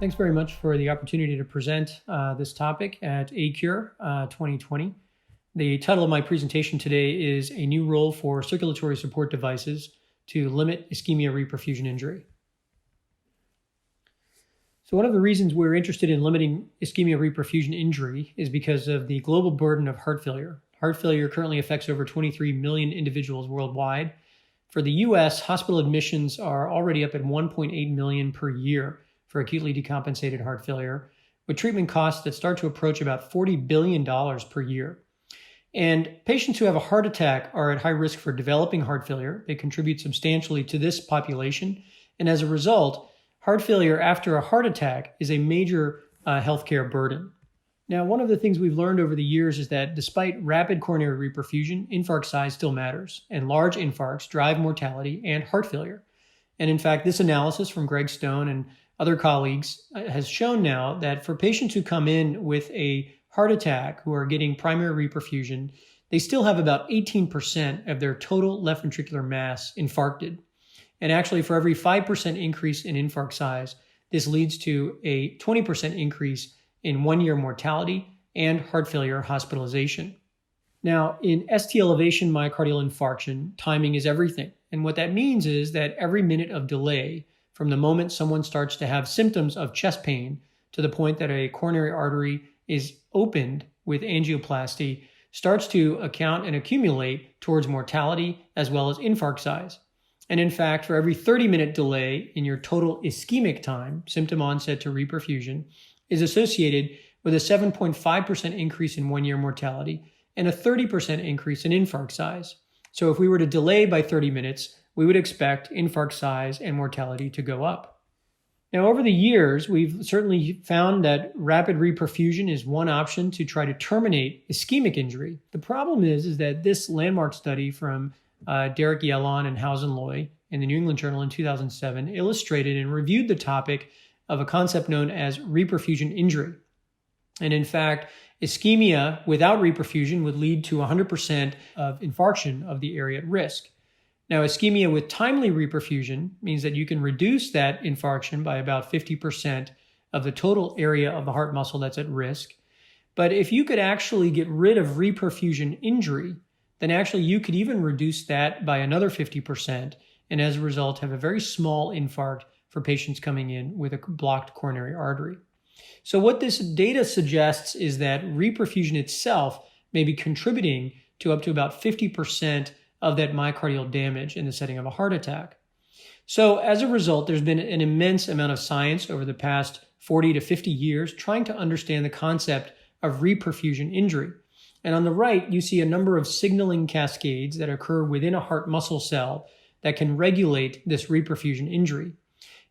Thanks very much for the opportunity to present this topic at ACURE 2020. The title of my presentation today is A New Role for Circulatory Support Devices to Limit Ischemia-Reperfusion Injury. So one of the reasons we're interested in limiting ischemia-reperfusion injury is because of the global burden of heart failure. Heart failure currently affects over 23 million individuals worldwide. For the US, hospital admissions are already up at 1.8 million per year for acutely decompensated heart failure, with treatment costs that start to approach about $40 billion per year. And patients who have a heart attack are at high risk for developing heart failure. They contribute substantially to this population. And as a result, heart failure after a heart attack is a major healthcare burden. Now, one of the things we've learned over the years is that despite rapid coronary reperfusion, infarct size still matters, and large infarcts drive mortality and heart failure. And in fact, this analysis from Greg Stone and other colleagues has shown now that for patients who come in with a heart attack who are getting primary reperfusion, they still have about 18% of their total left ventricular mass infarcted. And actually, for every 5% increase in infarct size, this leads to a 20% increase in one-year mortality and heart failure hospitalization. Now, in ST elevation myocardial infarction, timing is everything. And what that means is that every minute of delay from the moment someone starts to have symptoms of chest pain to the point that a coronary artery is opened with angioplasty starts to account and accumulate towards mortality as well as infarct size. And in fact, for every 30-minute delay in your total ischemic time, symptom onset to reperfusion, is associated with a 7.5% increase in one-year mortality and a 30% increase in infarct size. So if we were to delay by 30 minutes, we would expect infarct size and mortality to go up. Now, over the years, we've certainly found that rapid reperfusion is one option to try to terminate ischemic injury. The problem is that this landmark study from Derek Yellon and Hausen Loy in the New England Journal in 2007 illustrated and reviewed the topic of a concept known as reperfusion injury. And in fact, ischemia without reperfusion would lead to 100% of infarction of the area at risk. Now, ischemia with timely reperfusion means that you can reduce that infarction by about 50% of the total area of the heart muscle that's at risk. But if you could actually get rid of reperfusion injury, then actually you could even reduce that by another 50%, and as a result have a very small infarct for patients coming in with a blocked coronary artery. So what this data suggests is that reperfusion itself may be contributing to up to about 50% of that myocardial damage in the setting of a heart attack. So as a result, there's been an immense amount of science over the past 40 to 50 years trying to understand the concept of reperfusion injury. And on the right, you see a number of signaling cascades that occur within a heart muscle cell that can regulate this reperfusion injury.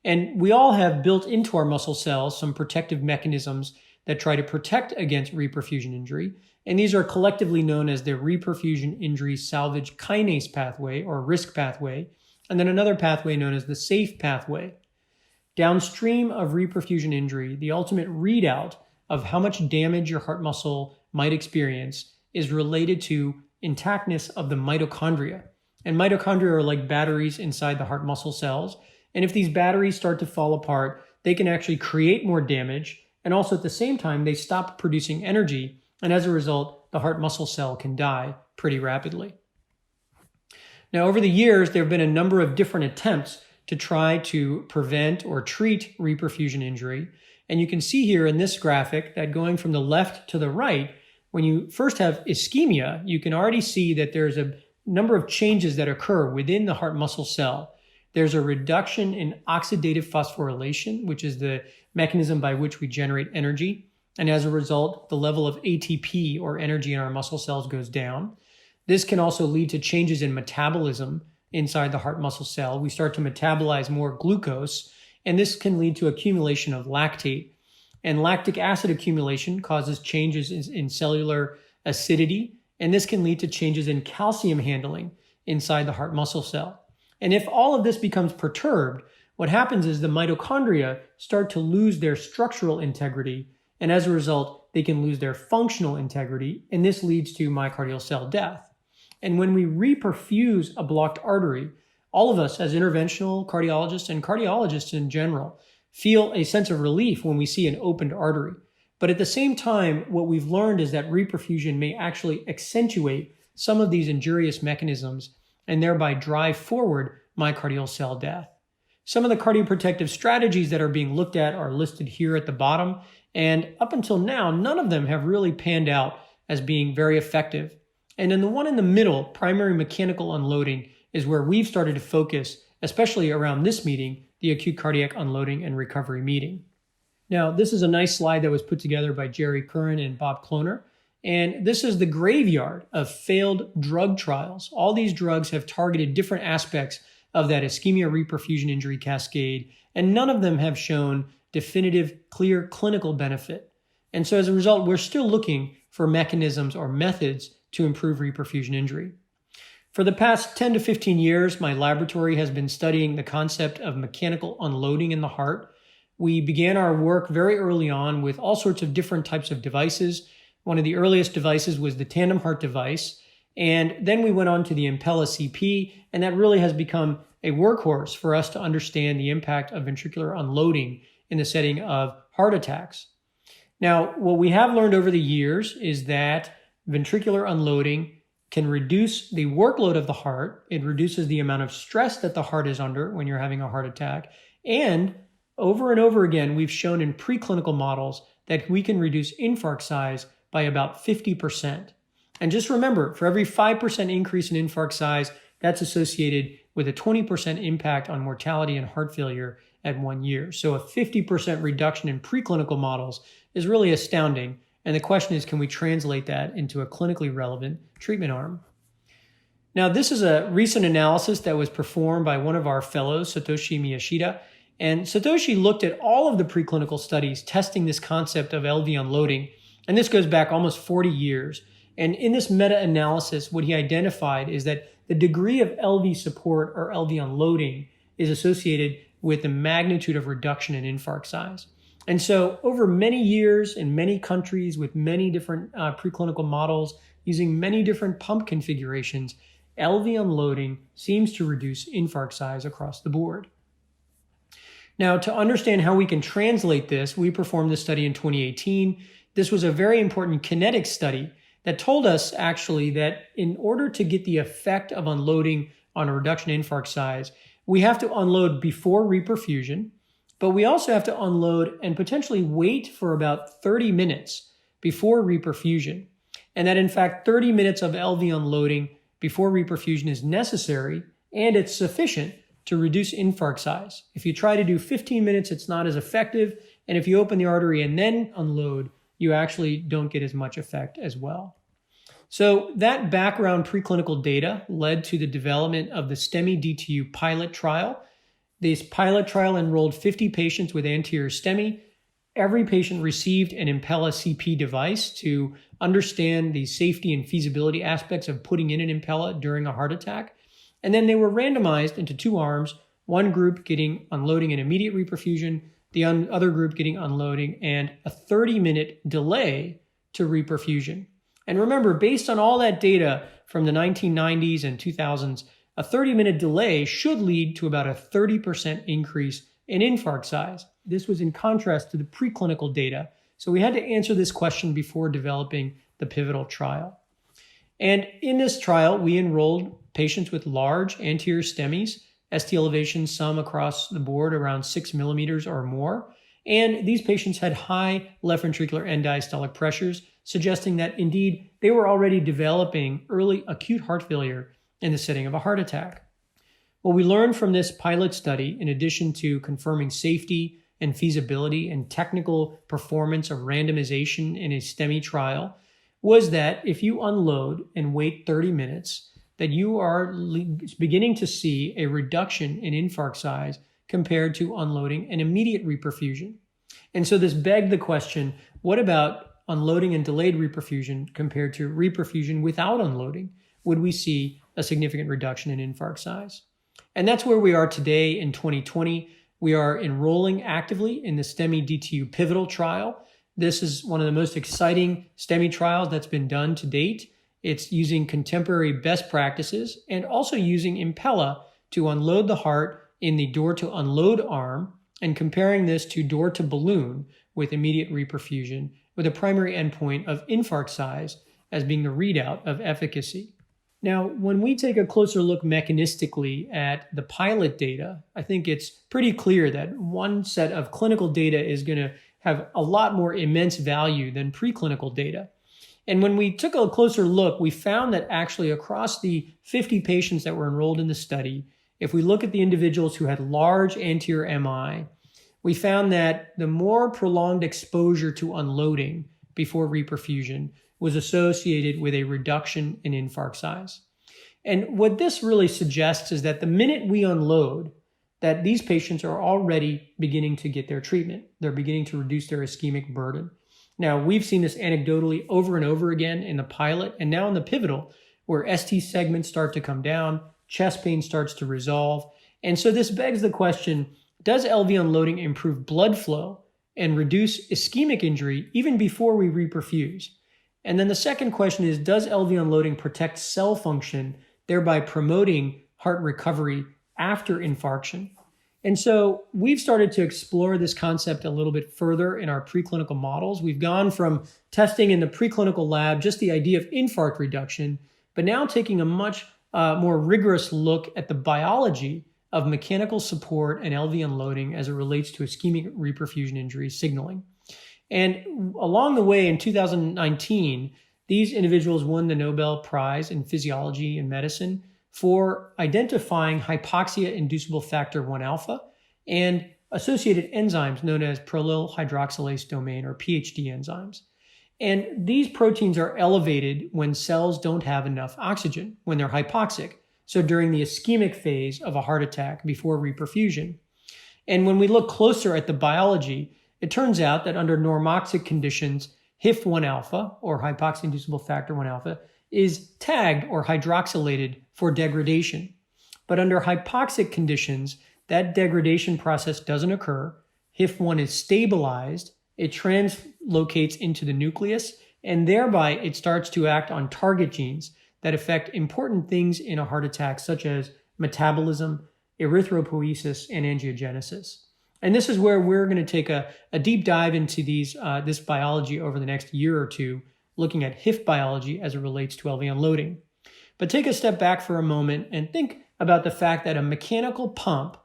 And we all have built into our muscle cells some protective mechanisms that try to protect against reperfusion injury. And these are collectively known as the reperfusion injury salvage kinase pathway or risk pathway, and then another pathway known as the safe pathway. Downstream of reperfusion injury, the ultimate readout of how much damage your heart muscle might experience is related to intactness of the mitochondria. And mitochondria are like batteries inside the heart muscle cells. And if these batteries start to fall apart, they can actually create more damage. And also at the same time, they stop producing energy. And as a result, the heart muscle cell can die pretty rapidly. Now, over the years, there have been a number of different attempts to try to prevent or treat reperfusion injury. And you can see here in this graphic that going from the left to the right, when you first have ischemia, you can already see that there's a number of changes that occur within the heart muscle cell. There's a reduction in oxidative phosphorylation, which is the mechanism by which we generate energy. And as a result, the level of ATP or energy in our muscle cells goes down. This can also lead to changes in metabolism inside the heart muscle cell. We start to metabolize more glucose, and this can lead to accumulation of lactate. And lactic acid accumulation causes changes in cellular acidity, and this can lead to changes in calcium handling inside the heart muscle cell. And if all of this becomes perturbed, what happens is the mitochondria start to lose their structural integrity, and as a result, they can lose their functional integrity, and this leads to myocardial cell death. And when we reperfuse a blocked artery, all of us as interventional cardiologists and cardiologists in general feel a sense of relief when we see an opened artery. But at the same time, what we've learned is that reperfusion may actually accentuate some of these injurious mechanisms and thereby drive forward myocardial cell death. Some of the cardioprotective strategies that are being looked at are listed here at the bottom, and up until now, none of them have really panned out as being very effective. And then the one in the middle, primary mechanical unloading, is where we've started to focus, especially around this meeting, the acute cardiac unloading and recovery meeting. Now, this is a nice slide that was put together by Jerry Curran and Bob Kloner. And this is the graveyard of failed drug trials. All these drugs have targeted different aspects of that ischemia-reperfusion injury cascade, and none of them have shown definitive, clear clinical benefit. And so as a result, we're still looking for mechanisms or methods to improve reperfusion injury. For the past 10 to 15 years, my laboratory has been studying the concept of mechanical unloading in the heart. We began our work very early on with all sorts of different types of devices. One of the earliest devices was the tandem heart device. And then we went on to the Impella CP, and that really has become a workhorse for us to understand the impact of ventricular unloading in the setting of heart attacks. Now, what we have learned over the years is that ventricular unloading can reduce the workload of the heart. It reduces the amount of stress that the heart is under when you're having a heart attack. And over again, we've shown in preclinical models that we can reduce infarct size by about 50%. And just remember, for every 5% increase in infarct size, that's associated with a 20% impact on mortality and heart failure at 1 year. So a 50% reduction in preclinical models is really astounding. And the question is, can we translate that into a clinically relevant treatment arm? Now, this is a recent analysis that was performed by one of our fellows, Satoshi Miyashita. And Satoshi looked at all of the preclinical studies testing this concept of LV unloading. And this goes back almost 40 years. And in this meta-analysis, what he identified is that the degree of LV support or LV unloading is associated with the magnitude of reduction in infarct size. And so over many years in many countries with many different preclinical models using many different pump configurations, LV unloading seems to reduce infarct size across the board. Now, to understand how we can translate this, we performed this study in 2018. This was a very important kinetic study that told us actually that in order to get the effect of unloading on a reduction in infarct size, we have to unload before reperfusion, but we also have to unload and potentially wait for about 30 minutes before reperfusion. And that in fact, 30 minutes of LV unloading before reperfusion is necessary and it's sufficient to reduce infarct size. If you try to do 15 minutes, it's not as effective. And if you open the artery and then unload, you actually don't get as much effect as well. So that background preclinical data led to the development of the STEMI DTU pilot trial. This pilot trial enrolled 50 patients with anterior STEMI. Every patient received an Impella CP device to understand the safety and feasibility aspects of putting in an Impella during a heart attack. And then they were randomized into two arms, one group getting unloading and immediate reperfusion, the other group getting unloading and a 30-minute delay to reperfusion. And remember, based on all that data from the 1990s and 2000s, a 30-minute delay should lead to about a 30% increase in infarct size. This was in contrast to the preclinical data. So we had to answer this question before developing the pivotal trial. And in this trial, we enrolled patients with large anterior STEMIs, ST elevations, some across the board around 6 millimeters or more. And these patients had high left ventricular end diastolic pressures, suggesting that indeed they were already developing early acute heart failure in the setting of a heart attack. What we learned from this pilot study, in addition to confirming safety and feasibility and technical performance of randomization in a STEMI trial, was that if you unload and wait 30 minutes, that you are beginning to see a reduction in infarct size compared to unloading and immediate reperfusion. And so this begged the question, what about unloading and delayed reperfusion compared to reperfusion without unloading? Would we see a significant reduction in infarct size? And that's where we are today in 2020. We are enrolling actively in the STEMI DTU pivotal trial. This is one of the most exciting STEMI trials that's been done to date. It's using contemporary best practices and also using Impella to unload the heart in the door to unload arm and comparing this to door to balloon with immediate reperfusion, with a primary endpoint of infarct size as being the readout of efficacy. Now, when we take a closer look mechanistically at the pilot data, I think it's pretty clear that one set of clinical data is going to have a lot more immense value than preclinical data. And when we took a closer look, we found that actually across the 50 patients that were enrolled in the study, if we look at the individuals who had large anterior MI, we found that the more prolonged exposure to unloading before reperfusion was associated with a reduction in infarct size. And what this really suggests is that the minute we unload, that these patients are already beginning to get their treatment. They're beginning to reduce their ischemic burden. Now, we've seen this anecdotally over and over again in the pilot and now in the pivotal, where ST segments start to come down, chest pain starts to resolve. And so this begs the question, does LV unloading improve blood flow and reduce ischemic injury even before we reperfuse? And then the second question is, does LV unloading protect cell function, thereby promoting heart recovery after infarction? And so we've started to explore this concept a little bit further in our preclinical models. We've gone from testing in the preclinical lab just the idea of infarct reduction, but now taking a much more rigorous look at the biology of mechanical support and LV unloading as it relates to ischemic reperfusion injury signaling. And along the way in 2019, these individuals won the Nobel Prize in Physiology and Medicine for identifying hypoxia-inducible factor 1 alpha and associated enzymes known as prolyl hydroxylase domain, or PHD enzymes. And these proteins are elevated when cells don't have enough oxygen, when they're hypoxic, so during the ischemic phase of a heart attack before reperfusion. And when we look closer at the biology, it turns out that under normoxic conditions, HIF1 alpha, or hypoxia-inducible factor 1 alpha, is tagged or hydroxylated for degradation. But under hypoxic conditions, that degradation process doesn't occur. HIF1 is stabilized, it translocates into the nucleus, and thereby it starts to act on target genes that affect important things in a heart attack, such as metabolism, erythropoiesis, and angiogenesis. And this is where we're going to take a deep dive into this biology over the next year or two, looking at HIF biology as it relates to LV unloading. But take a step back for a moment and think about the fact that a mechanical pump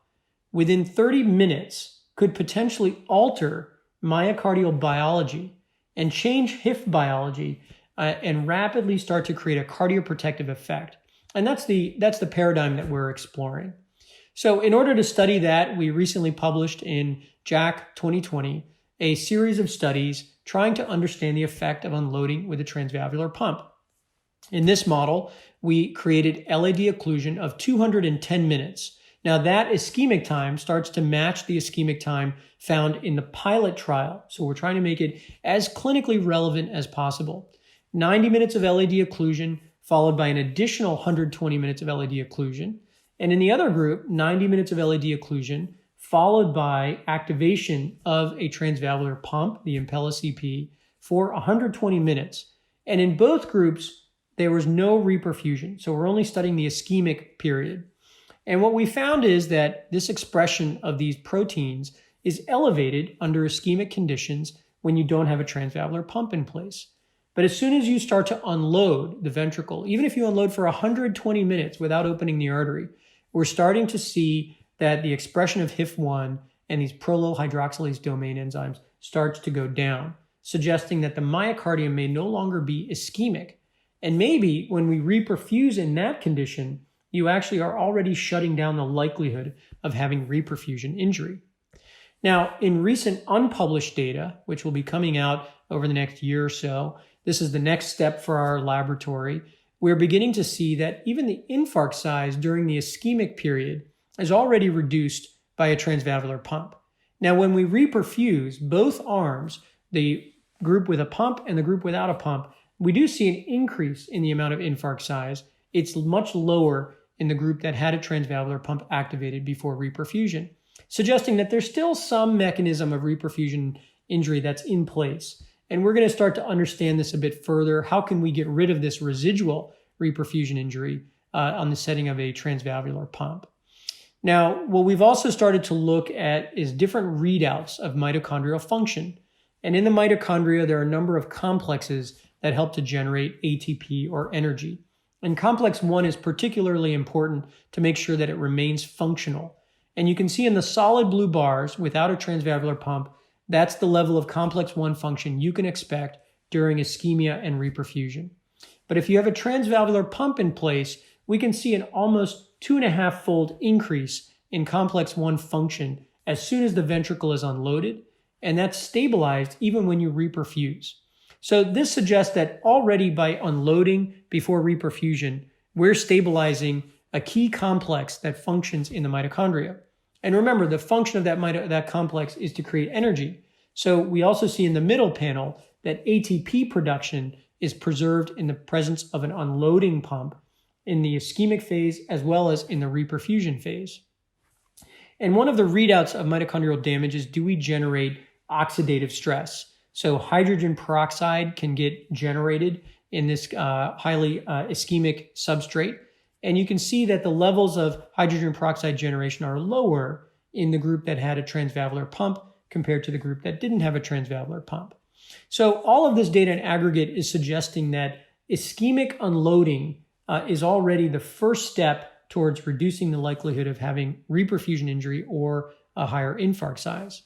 within 30 minutes could potentially alter myocardial biology and change HIF biology and rapidly start to create a cardioprotective effect. And that's the paradigm that we're exploring. So in order to study that, we recently published in JACC 2020 a series of studies trying to understand the effect of unloading with a transvalvular pump. In this model, we created LAD occlusion of 210 minutes. Now that ischemic time starts to match the ischemic time found in the pilot trial. So we're trying to make it as clinically relevant as possible. 90 minutes of LAD occlusion, followed by an additional 120 minutes of LAD occlusion. And in the other group, 90 minutes of LAD occlusion, followed by activation of a transvalvular pump, the Impella CP, for 120 minutes. And in both groups, there was no reperfusion. So we're only studying the ischemic period. And what we found is that this expression of these proteins is elevated under ischemic conditions when you don't have a transvalvular pump in place. But as soon as you start to unload the ventricle, even if you unload for 120 minutes without opening the artery, we're starting to see that the expression of HIF1 and these prolyl hydroxylase domain enzymes starts to go down, suggesting that the myocardium may no longer be ischemic. And maybe when we reperfuse in that condition, you actually are already shutting down the likelihood of having reperfusion injury. Now, in recent unpublished data, which will be coming out over the next year or so, this is the next step for our laboratory, we're beginning to see that even the infarct size during the ischemic period is already reduced by a transvalvular pump. Now, when we reperfuse both arms, the group with a pump and the group without a pump, we do see an increase in the amount of infarct size. It's much lower in the group that had a transvalvular pump activated before reperfusion, suggesting that there's still some mechanism of reperfusion injury that's in place. And we're going to start to understand this a bit further. How can we get rid of this residual reperfusion injury on the setting of a transvalvular pump? Now, what we've also started to look at is different readouts of mitochondrial function. And in the mitochondria, there are a number of complexes that help to generate ATP or energy. And complex 1 is particularly important to make sure that it remains functional. And you can see in the solid blue bars without a transvalvular pump, that's the level of complex 1 function you can expect during ischemia and reperfusion. But if you have a transvalvular pump in place, we can see an almost 2.5-fold increase in complex 1 function as soon as the ventricle is unloaded, and that's stabilized even when you reperfuse. So this suggests that already by unloading before reperfusion, we're stabilizing a key complex that functions in the mitochondria. And remember, the function of that complex is to create energy. So we also see in the middle panel that ATP production is preserved in the presence of an unloading pump in the ischemic phase as well as in the reperfusion phase. And one of the readouts of mitochondrial damage is, do we generate oxidative stress? So hydrogen peroxide can get generated in this highly ischemic substrate. And you can see that the levels of hydrogen peroxide generation are lower in the group that had a transvalvular pump compared to the group that didn't have a transvalvular pump. So all of this data in aggregate is suggesting that ischemic unloading is already the first step towards reducing the likelihood of having reperfusion injury or a higher infarct size.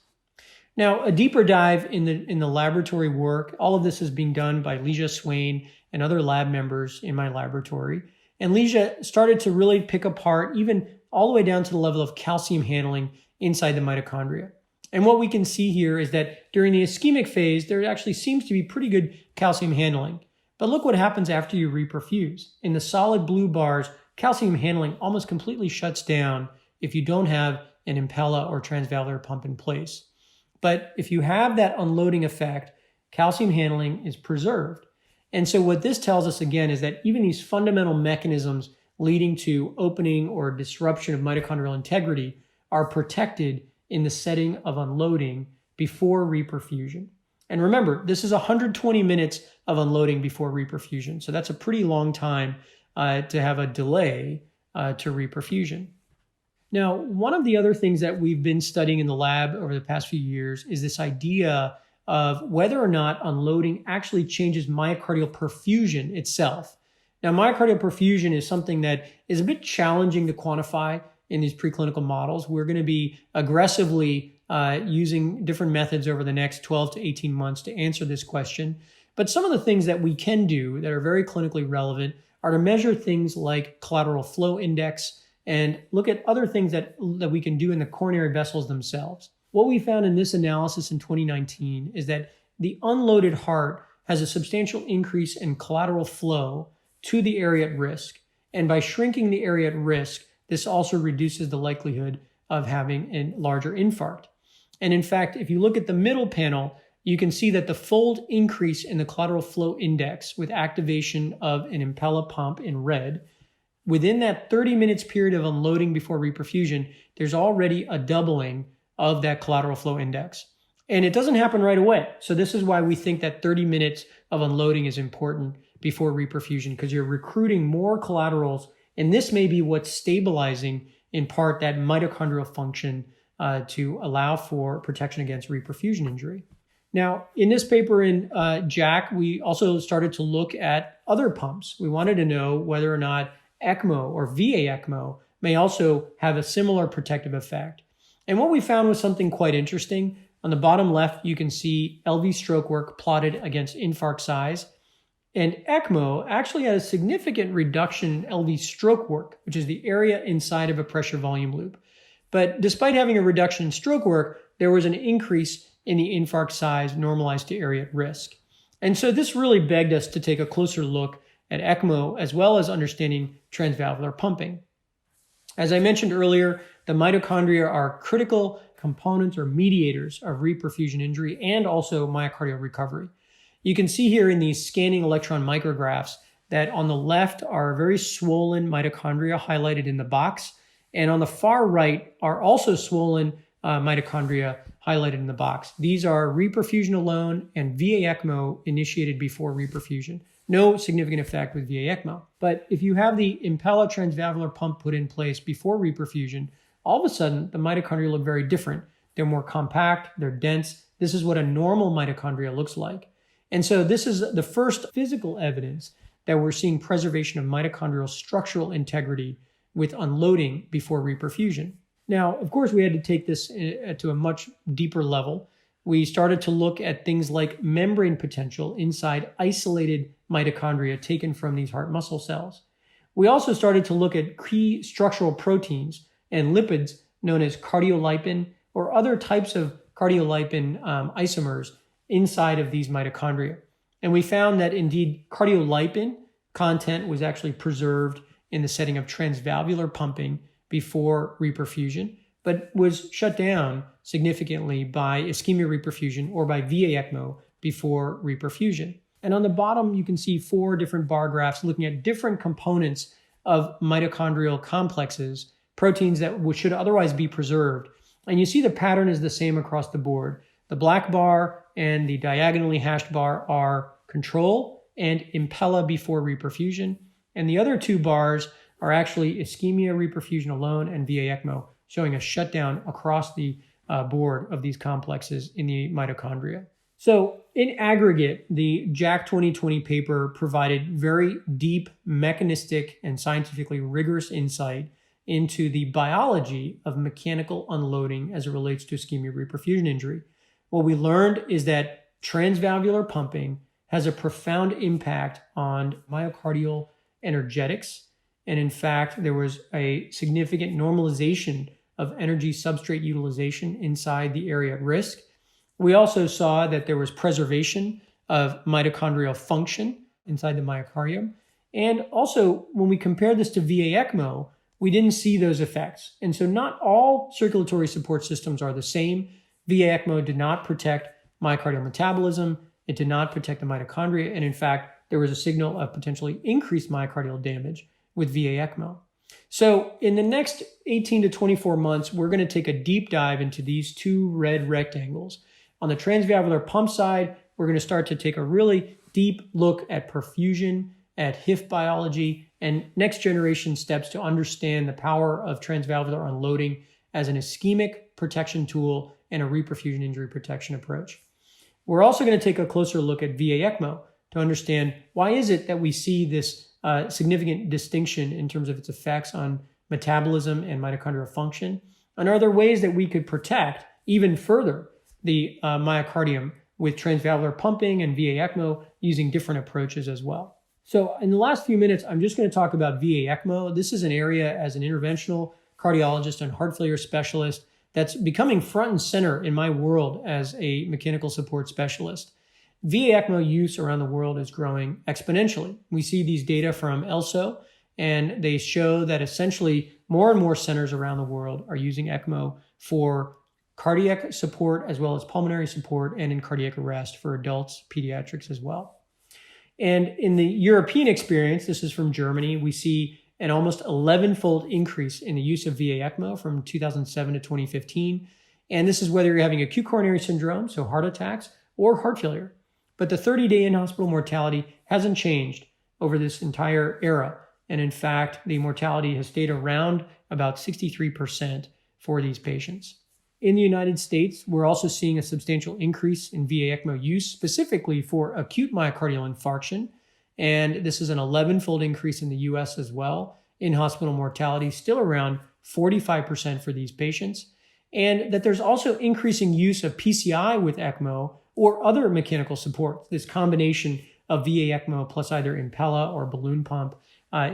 Now, a deeper dive in the laboratory work, all of this is being done by Lesia Swain and other lab members in my laboratory. And Lesia started to really pick apart even all the way down to the level of calcium handling inside the mitochondria. And what we can see here is that during the ischemic phase, there actually seems to be pretty good calcium handling. But look what happens after you reperfuse. In the solid blue bars, calcium handling almost completely shuts down if you don't have an Impella or transvalvular pump in place. But if you have that unloading effect, calcium handling is preserved. And so what this tells us again is that even these fundamental mechanisms leading to opening or disruption of mitochondrial integrity are protected in the setting of unloading before reperfusion. And remember, this is 120 minutes of unloading before reperfusion. So that's a pretty long time to have a delay to reperfusion. Now, one of the other things that we've been studying in the lab over the past few years is this idea of whether or not unloading actually changes myocardial perfusion itself. Now, myocardial perfusion is something that is a bit challenging to quantify in these preclinical models. We're going to be aggressively using different methods over the next 12 to 18 months to answer this question. But some of the things that we can do that are very clinically relevant are to measure things like collateral flow index and look at other things that we can do in the coronary vessels themselves. What we found in this analysis in 2019 is that the unloaded heart has a substantial increase in collateral flow to the area at risk. And by shrinking the area at risk, this also reduces the likelihood of having a larger infarct. And in fact, if you look at the middle panel, you can see that the fold increase in the collateral flow index with activation of an Impella pump in red, within that 30 minutes period of unloading before reperfusion, there's already a doubling of that collateral flow index. And it doesn't happen right away. So this is why we think that 30 minutes of unloading is important before reperfusion, because you're recruiting more collaterals. And this may be what's stabilizing in part that mitochondrial function to allow for protection against reperfusion injury. Now, in this paper in JACC, we also started to look at other pumps. We wanted to know whether or not ECMO or VA ECMO may also have a similar protective effect. And what we found was something quite interesting. On the bottom left, you can see LV stroke work plotted against infarct size. And ECMO actually had a significant reduction in LV stroke work, which is the area inside of a pressure volume loop. But despite having a reduction in stroke work, there was an increase in the infarct size normalized to area at risk. And so this really begged us to take a closer look at ECMO as well as understanding transvalvular pumping. As I mentioned earlier, the mitochondria are critical components or mediators of reperfusion injury and also myocardial recovery. You can see here in these scanning electron micrographs that on the left are very swollen mitochondria highlighted in the box, and on the far right are also swollen mitochondria highlighted in the box. These are reperfusion alone and VA ECMO initiated before reperfusion. No significant effect with VA ECMO. But if you have the Impella transvalvular pump put in place before reperfusion, all of a sudden the mitochondria look very different. They're more compact, they're dense. This is what a normal mitochondria looks like. And so this is the first physical evidence that we're seeing preservation of mitochondrial structural integrity with unloading before reperfusion. Now, of course, we had to take this to a much deeper level. We started to look at things like membrane potential inside isolated mitochondria taken from these heart muscle cells. We also started to look at key structural proteins and lipids known as cardiolipin or other types of cardiolipin isomers inside of these mitochondria. And we found that indeed cardiolipin content was actually preserved in the setting of transvalvular pumping before reperfusion, but was shut down significantly by ischemia-reperfusion or by VA ECMO before reperfusion. And on the bottom, you can see 4 different bar graphs looking at different components of mitochondrial complexes, proteins that should otherwise be preserved. And you see the pattern is the same across the board. The black bar and the diagonally hashed bar are control and impella before reperfusion. And the other 2 bars are actually ischemia-reperfusion alone and VA ECMO, showing a shutdown across the board of these complexes in the mitochondria. So in aggregate, the JACC 2020 paper provided very deep, mechanistic, and scientifically rigorous insight into the biology of mechanical unloading as it relates to ischemia-reperfusion injury. What we learned is that transvalvular pumping has a profound impact on myocardial energetics. And in fact, there was a significant normalization of energy substrate utilization inside the area at risk. We also saw that there was preservation of mitochondrial function inside the myocardium. And also, when we compared this to VA ECMO, we didn't see those effects. And so not all circulatory support systems are the same. VA ECMO did not protect myocardial metabolism. It did not protect the mitochondria. And in fact, there was a signal of potentially increased myocardial damage with VA ECMO. So in the next 18 to 24 months, we're going to take a deep dive into these 2 red rectangles. On the transvalvular pump side, we're going to start to take a really deep look at perfusion, at HIF biology, and next generation steps to understand the power of transvalvular unloading as an ischemic protection tool and a reperfusion injury protection approach. We're also going to take a closer look at VA ECMO to understand why is it that we see this significant distinction in terms of its effects on metabolism and mitochondrial function, and are there ways that we could protect even further the myocardium with transvalvular pumping and VA ECMO using different approaches as well. So in the last few minutes, I'm just going to talk about VA ECMO. This is an area as an interventional cardiologist and heart failure specialist that's becoming front and center in my world as a mechanical support specialist. VA ECMO use around the world is growing exponentially. We see these data from ELSO, and they show that essentially more and more centers around the world are using ECMO for cardiac support as well as pulmonary support and in cardiac arrest for adults, pediatrics as well. And in the European experience, this is from Germany, we see an almost 11-fold increase in the use of VA ECMO from 2007 to 2015. And this is whether you're having acute coronary syndrome, so heart attacks, or heart failure. But the 30-day in-hospital mortality hasn't changed over this entire era. And in fact, the mortality has stayed around about 63% for these patients. In the United States, we're also seeing a substantial increase in VA ECMO use, specifically for acute myocardial infarction. And this is an 11-fold increase in the US as well. In-hospital mortality still around 45% for these patients. And that there's also increasing use of PCI with ECMO or other mechanical support. This combination of VA ECMO plus either impella or balloon pump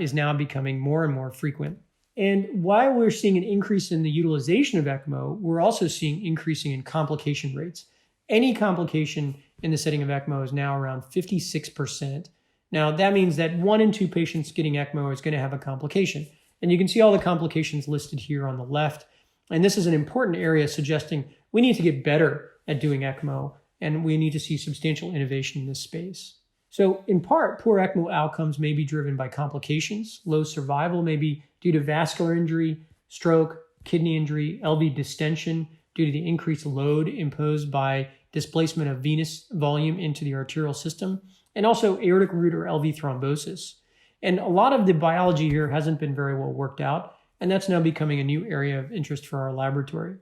is now becoming more and more frequent. And while we're seeing an increase in the utilization of ECMO, we're also seeing increasing in complication rates. Any complication in the setting of ECMO is now around 56%. Now, that means that 1 in 2 patients getting ECMO is going to have a complication. And you can see all the complications listed here on the left. And this is an important area suggesting we need to get better at doing ECMO, and we need to see substantial innovation in this space. So in part, poor ECMO outcomes may be driven by complications. Low survival may be due to vascular injury, stroke, kidney injury, LV distension due to the increased load imposed by displacement of venous volume into the arterial system, and also aortic root or LV thrombosis. And a lot of the biology here hasn't been very well worked out, and that's now becoming a new area of interest for our laboratory.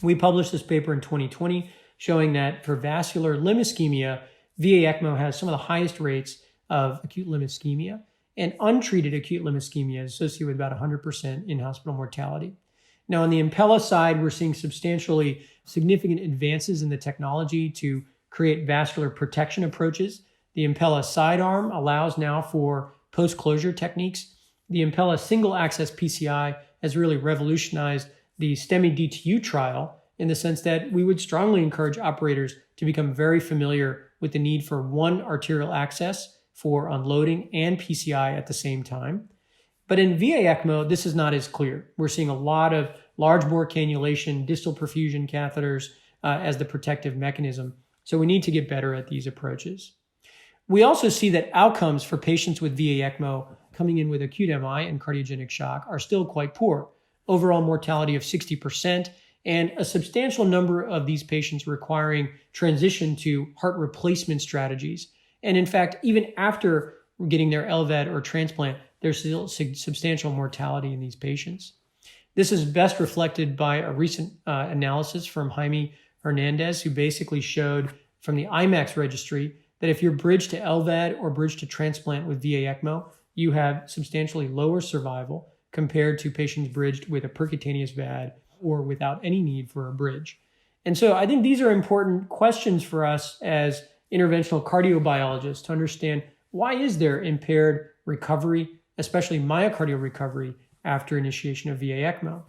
We published this paper in 2020 showing that for vascular limb ischemia, VA ECMO has some of the highest rates of acute limb ischemia, and untreated acute limb ischemia is associated with about 100% in-hospital mortality. Now, on the Impella side, we're seeing substantially significant advances in the technology to create vascular protection approaches. The Impella sidearm allows now for post-closure techniques. The Impella single-access PCI has really revolutionized the STEMI DTU trial in the sense that we would strongly encourage operators to become very familiar with the need for one arterial access for unloading and PCI at the same time. But in VA ECMO, this is not as clear. We're seeing a lot of large bore cannulation, distal perfusion catheters as the protective mechanism. So we need to get better at these approaches. We also see that outcomes for patients with VA ECMO coming in with acute MI and cardiogenic shock are still quite poor. Overall mortality of 60%, and a substantial number of these patients requiring transition to heart replacement strategies. And in fact, even after getting their LVAD or transplant, there's still substantial mortality in these patients. This is best reflected by a recent analysis from Jaime Hernandez, who basically showed from the IMAX registry that if you're bridged to LVAD or bridged to transplant with VA ECMO, you have substantially lower survival compared to patients bridged with a percutaneous VAD or without any need for a bridge. And so I think these are important questions for us as interventional cardiobiologists to understand why is there impaired recovery, especially myocardial recovery, after initiation of VA ECMO.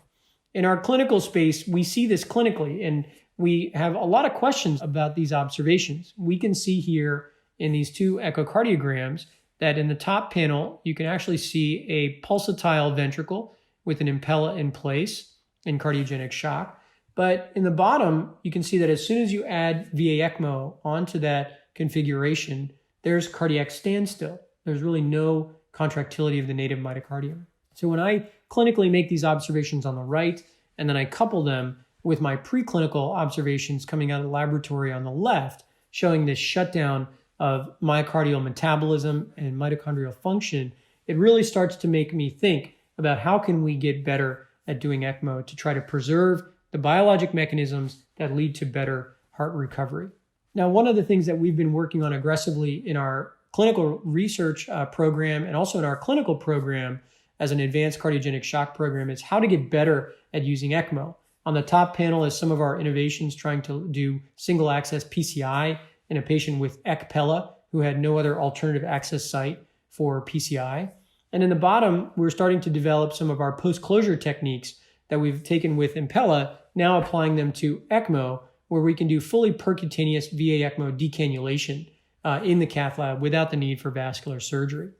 In our clinical space, we see this clinically, and we have a lot of questions about these observations. We can see here in these two echocardiograms that in the top panel, you can actually see a pulsatile ventricle with an impella in place in cardiogenic shock. But in the bottom, you can see that as soon as you add VA ECMO onto that configuration, there's cardiac standstill. There's really no contractility of the native myocardium. So when I clinically make these observations on the right, and then I couple them with my preclinical observations coming out of the laboratory on the left, showing this shutdown of myocardial metabolism and mitochondrial function, it really starts to make me think about how can we get better at doing ECMO to try to preserve the biologic mechanisms that lead to better heart recovery. Now, one of the things that we've been working on aggressively in our clinical research program and also in our clinical program as an advanced cardiogenic shock program is how to get better at using ECMO. On the top panel is some of our innovations trying to do single access PCI in a patient with ECPella who had no other alternative access site for PCI. And in the bottom, we're starting to develop some of our post-closure techniques that we've taken with Impella, now applying them to ECMO, where we can do fully percutaneous VA ECMO decannulation in the cath lab without the need for vascular surgery.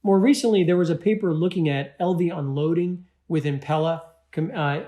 More recently, there was a paper looking at LV unloading with Impella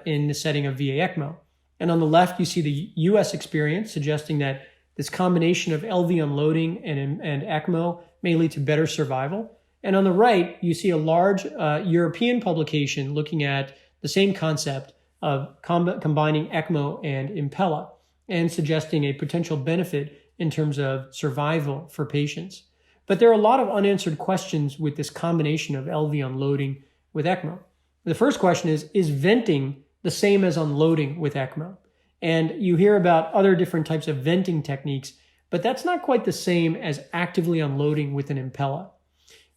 in the setting of VA ECMO. And on the left, you see the US experience suggesting that this combination of LV unloading and ECMO may lead to better survival. And on the right, you see a large European publication looking at the same concept of combining ECMO and Impella and suggesting a potential benefit in terms of survival for patients. But there are a lot of unanswered questions with this combination of LV unloading with ECMO. The first question is venting the same as unloading with ECMO? And you hear about other different types of venting techniques, but that's not quite the same as actively unloading with an Impella.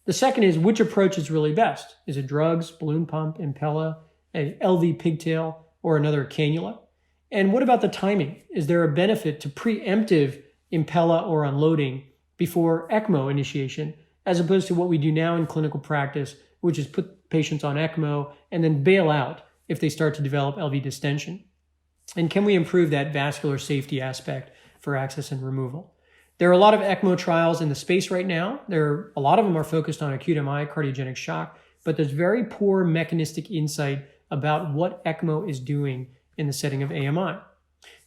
The second is which approach is really best? Is it drugs, balloon pump, Impella, an LV pigtail, or another cannula? And what about the timing? Is there a benefit to preemptive Impella or unloading before ECMO initiation, as opposed to what we do now in clinical practice, which is put patients on ECMO and then bail out if they start to develop LV distension? And can we improve that vascular safety aspect for access and removal? There are a lot of ECMO trials in the space right now. A lot of them are focused on acute MI, cardiogenic shock, but there's very poor mechanistic insight about what ECMO is doing in the setting of AMI.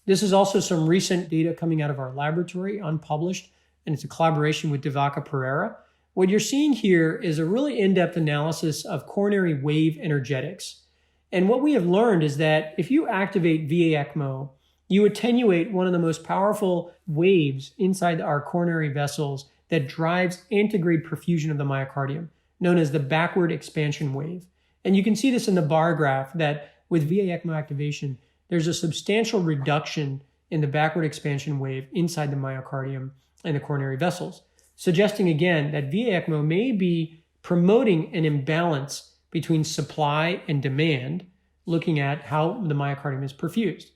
This is also some recent data coming out of our laboratory, unpublished, and it's a collaboration with Devaka Pereira. What you're seeing here is a really in-depth analysis of coronary wave energetics. And what we have learned is that if you activate VA ECMO, you attenuate one of the most powerful waves inside our coronary vessels that drives antegrade perfusion of the myocardium, known as the backward expansion wave. And you can see this in the bar graph that with VA ECMO activation, there's a substantial reduction in the backward expansion wave inside the myocardium and the coronary vessels, suggesting again that VA ECMO may be promoting an imbalance between supply and demand, looking at how the myocardium is perfused.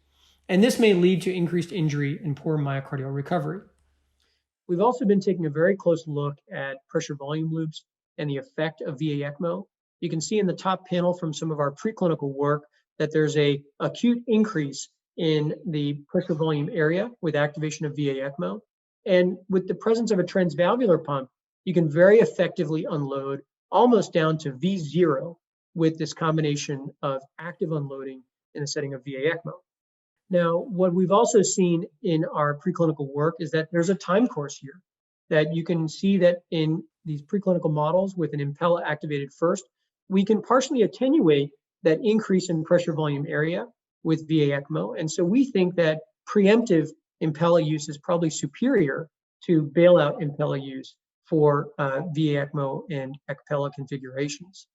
And this may lead to increased injury and poor myocardial recovery. We've also been taking a very close look at pressure volume loops and the effect of VA ECMO. You can see in the top panel from some of our preclinical work that there's an acute increase in the pressure volume area with activation of VA ECMO. And with the presence of a transvalvular pump, you can very effectively unload almost down to V0 with this combination of active unloading in the setting of VA ECMO. Now, what we've also seen in our preclinical work is that there's a time course here, that you can see that in these preclinical models with an Impella activated first, we can partially attenuate that increase in pressure volume area with VA ECMO. And so we think that preemptive Impella use is probably superior to bailout Impella use for VA ECMO and ECPella configurations.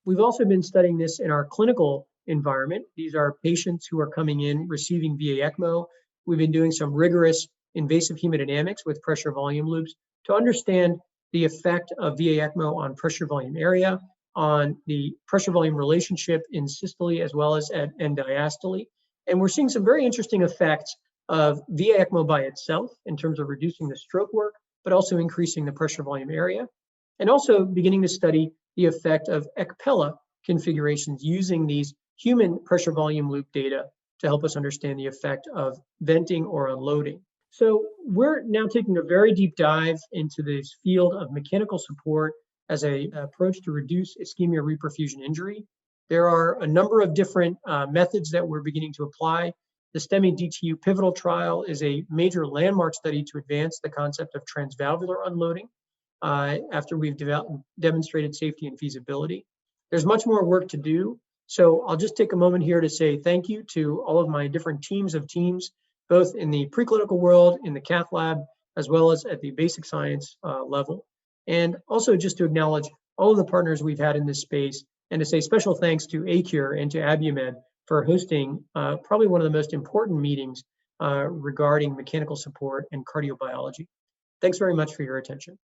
We've also been studying this in our clinical environment. These are patients who are coming in receiving VA ECMO. We've been doing some rigorous invasive hemodynamics with pressure volume loops to understand the effect of VA ECMO on pressure volume area, on the pressure volume relationship in systole as well as in diastole. And we're seeing some very interesting effects of VA ECMO by itself in terms of reducing the stroke work, but also increasing the pressure volume area, and also beginning to study the effect of ECPella configurations using these human pressure volume loop data to help us understand the effect of venting or unloading. So we're now taking a very deep dive into this field of mechanical support as an approach to reduce ischemia-reperfusion injury. There are a number of different methods that we're beginning to apply. The STEMI DTU pivotal trial is a major landmark study to advance the concept of transvalvular unloading after we've demonstrated safety and feasibility. There's much more work to do. So I'll just take a moment here to say thank you to all of my different teams, both in the preclinical world, in the cath lab, as well as at the basic science level. And also just to acknowledge all of the partners we've had in this space, and to say special thanks to ACURE and to Abiomed for hosting probably one of the most important meetings regarding mechanical support and cardiobiology. Thanks very much for your attention.